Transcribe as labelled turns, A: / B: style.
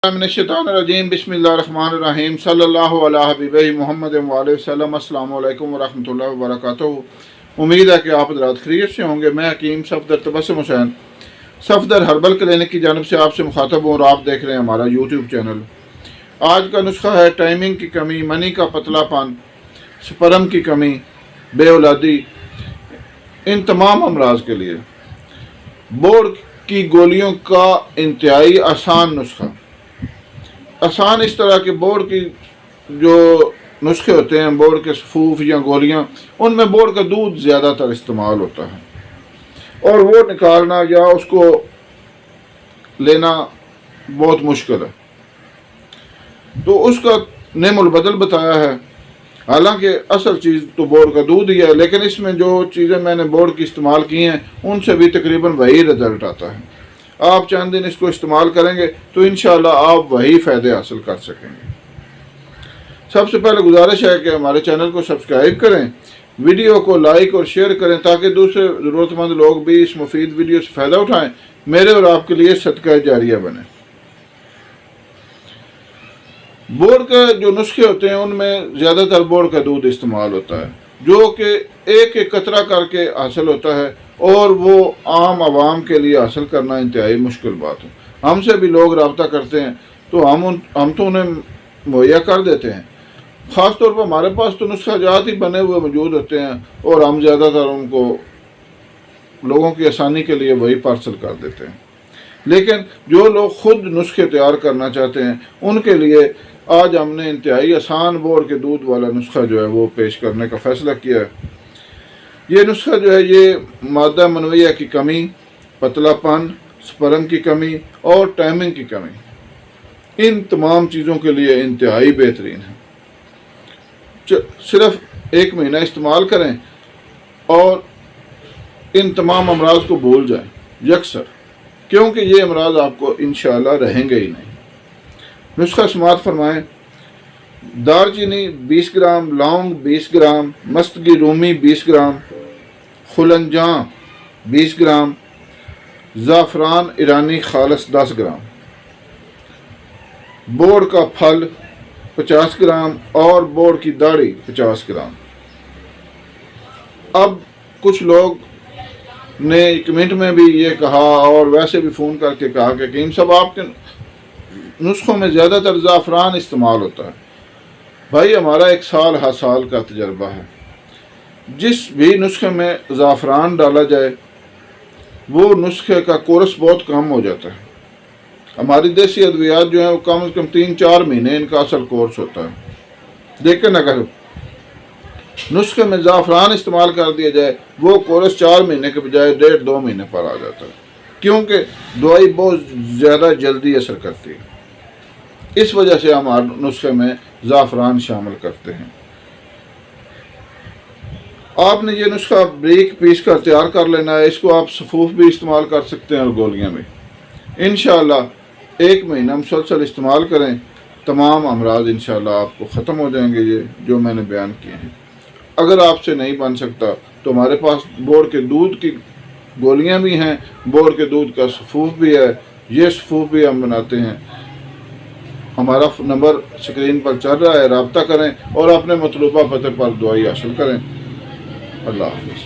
A: मिनश्शैतानिर्रजीम बिस्मिल्लाहिर्रहमानिर्रहीम सल्लल्लाहु अला हबीबिही मोहम्मद वसल्लम अस्सलामु अलैकुम वरहमतुल्लाहि वबरकातुहू। उम्मीद है कि आप हज़रात खैरियत से होंगे। मैं हकीम सफदर तबस्सुम हुसैन सफदर हर्बल क्लिनिक की जानिब से आपसे मुखातब हूँ और आप देख रहे हैं हमारा यूट्यूब चैनल। आज का नुस्खा है टाइमिंग की कमी, मनी का पतलापन, स्पर्म की कमी, बेऔलादी, इन तमाम अमराज के लिए बोर्ड की गोलियों का इंतहाई आसान नुस्खा। आसान इस तरह के बोर्ड की जो नुस्खे होते हैं, बोर्ड के सफूफ या गोलियां, उनमें बोर्ड का दूध ज़्यादातर इस्तेमाल होता है और वो निकालना या उसको लेना बहुत मुश्किल है। तो उसका नेमुल बदल बताया है। हालांकि असल चीज़ तो बोर्ड का दूध ही है, लेकिन इसमें जो चीज़ें मैंने बोर्ड की इस्तेमाल की हैं उनसे भी तकरीबन वही रिज़ल्ट आता है। आप चंद दिन इसको इस्तेमाल करेंगे तो इंशाअल्लाह आप वही फ़ायदे हासिल कर सकेंगे। सबसे पहले गुजारिश है कि हमारे चैनल को सब्सक्राइब करें, वीडियो को लाइक और शेयर करें ताकि दूसरे ज़रूरतमंद लोग भी इस मुफीद वीडियो से फ़ायदा उठाएं, मेरे और आपके लिए सदका जारिया बने। बोर्ड के जो नुस्खे होते हैं उनमें ज़्यादातर बोर्ड का दूध इस्तेमाल होता है, जो कि एक एक कतरा करके हासिल होता है और वो आम आवाम के लिए हासिल करना इंतहाई मुश्किल बात है। हमसे भी लोग रब्ता करते हैं तो हम तो उन्हें मुहैया कर देते हैं। ख़ास तौर पर हमारे पास तो नुस्खा जात ही बने हुए मौजूद होते हैं और हम ज़्यादातर उनको लोगों की आसानी के लिए वही पार्सल कर देते हैं। लेकिन जो लोग ख़ुद नुस्खे तैयार करना चाहते हैं उनके लिए आज हमने इंतहाई आसान बोर्ड के दूध वाला नुस्खा जो है वो पेश करने का फ़ैसला किया है। ये नुस्खा जो है ये मादा मनविया की कमी, पतलापन, स्पर्म की कमी और टाइमिंग की कमी, इन तमाम चीज़ों के लिए इंतहाई बेहतरीन है। सिर्फ एक महीना इस्तेमाल करें और इन तमाम अमराज को भूल जाएं यकसर, क्योंकि ये अमराज आपको इंशाअल्लाह रहेंगे ही नहीं। नुस्खा समात फरमाएं। दालचीनी 20 ग्राम, लौंग 20 ग्राम, मस्तगी रूमी 20 ग्राम, खुलंजां 20 ग्राम, ज़ाफ़रान ईरानी खालस 10 ग्राम, बोर्ड का फल 50 ग्राम और बोर्ड की दाढ़ी 50 ग्राम। अब कुछ लोग ने कमेंट में भी ये कहा और वैसे भी फ़ोन करके कहा कि हकीम साहब आपके नुस्खों में ज़्यादातर ज़ाफ़रान इस्तेमाल होता है। भाई हमारा 1 साल हर साल का तजर्बा है। जिस भी नुस्खे में ज़ाफ़रान डाला जाए वो नुस्खे का कोर्स बहुत कम हो जाता है। हमारी देसी अद्वियात जो है वो कम से कम 3-4 महीने इनका असल कोर्स होता है, लेकिन अगर नुस्खे में ज़ाफ़रान इस्तेमाल कर दिया जाए वो कोर्स 4 महीने के बजाय 1.5-2 महीने पर आ जाता है, क्योंकि दवाई बहुत ज़्यादा जल्दी असर करती है। इस वजह से हम हर नुस्खे में ज़ाफ़रान शामिल करते हैं। आपने ये नुस्खा ब्रीक पीस कर तैयार कर लेना है। इसको आप सफूफ भी इस्तेमाल कर सकते हैं और गोलियां भी। इंशाअल्लाह 1 महीना मुसलसल इस्तेमाल करें, तमाम अमराज इंशाअल्लाह आपको ख़त्म हो जाएंगे, ये जो मैंने बयान किए हैं। अगर आपसे नहीं बन सकता तो हमारे पास बोर्ड के दूध की गोलियां भी हैं, बोर्ड के दूध का सफूफ भी है, ये सफूफ भी हम बनाते हैं। हमारा नंबर स्क्रीन पर चल रहा है, रब्ता करें और अपने मतलूबा पते पर दवाई हासिल करें। अल्लाह हाफ़िज़।